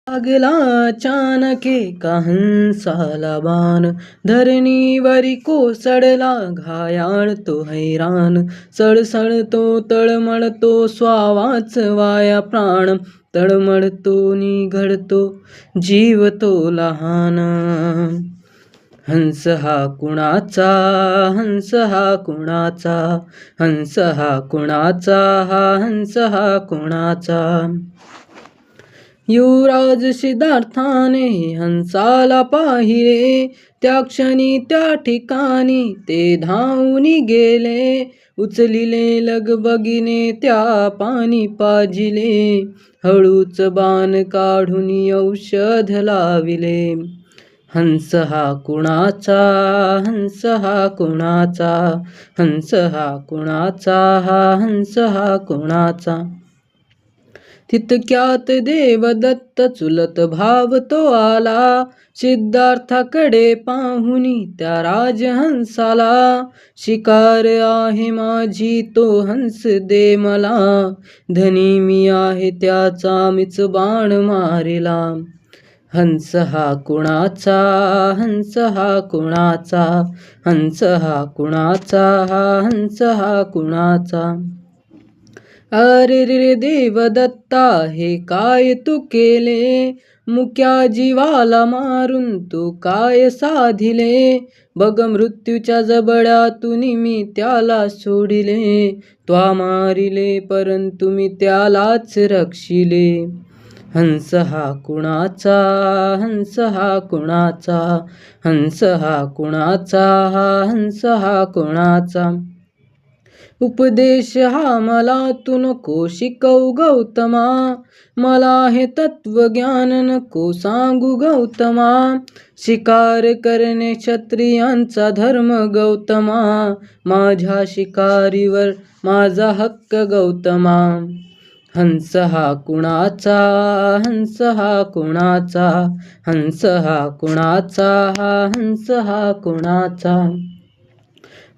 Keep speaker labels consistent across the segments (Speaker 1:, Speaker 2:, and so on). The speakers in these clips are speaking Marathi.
Speaker 1: लागला अचानक एका हंसाला बाण, धरणीवरी कोसळला घायाळ तो हैराण. सळसळतो तळमळतो स्वावाच वाया प्राण, तळमळतो निघडतो जीव तो लहान. हंस हा कुणाचा, हंस हा कुणाचा, हंस हा कुणाचा, हा हंस हा कुणाचा. युवराज सिद्धार्थाने हंसाला पाहिले, त्या क्षणी त्या ठिकाणी ते धावून गेले. उचलिले लगबगीने त्या पाणी पाजिले, हळूच बाण काढून औषध लाविले. हंस हा कुणाचा, हंस हा कुणाचा, हंस हा कुणाचा, हा हंस हा कुणाचा. तितक्यात देवदत्त चुलत भाव तो आला, सिद्धार्थाकडे पाहुनी त्या राजहंसाला. शिकार आहे माझी तो हंस दे मला, धनी मी आहे त्याचा मीच बाण मारिला. हंस हा कुणाचा, हंस हा कुणाचा, हंस हा कुणाचा, हा हंस हा कुणाचा. अरे रे देवदत्ता, हे काय तू केले, मुक्या जीवाला मारून तू काय साधिले. बघ मृत्यूच्या जबड्यातून मी त्याला सोडिले, त्वा मारिले परंतु मी त्यालाच रक्षिले. हंस हा कुणाचा, हंस हा कुणाचा, हंस हा कुणाचा, हा हंस हा कुणाचा. उपदेश हा मला तू नको शिकवू गौतमा, मला हे तत्वज्ञान नको सांगू गौतमा. शिकार करणे क्षत्रियांचा धर्म गौतमा, माझ्या शिकारीवर माझा हक्क गौतमा. हंस हा कुणाचा, हंस हा कुणाचा, हंस हा कुणाचा, हा हंस हा कुणाचा.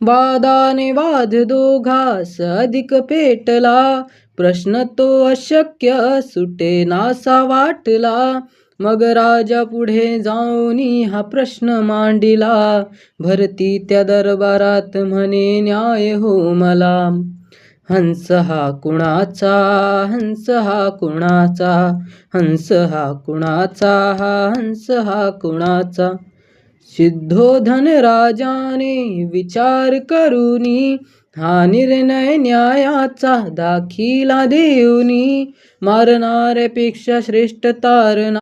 Speaker 1: वादाने वाद दोघास अधिक पेटला, प्रश्न तो अशक्य सुटे नासा वाटला. मग राजा पुढे जाऊनी हा प्रश्न मांडिला, भरती त्या दरबारात म्हणे न्याय हो मला. हंस हा कुणाचा, हंस हा कुणाचा, हंस हा कुणाचा, हा हंस हा कुणाचा. सिद्धोधन राजाने विचार करूनी, हा निर्णय न्यायाचा दाखिला देऊनी. मारणाऱ्यापेक्षा श्रेष्ठ तारणा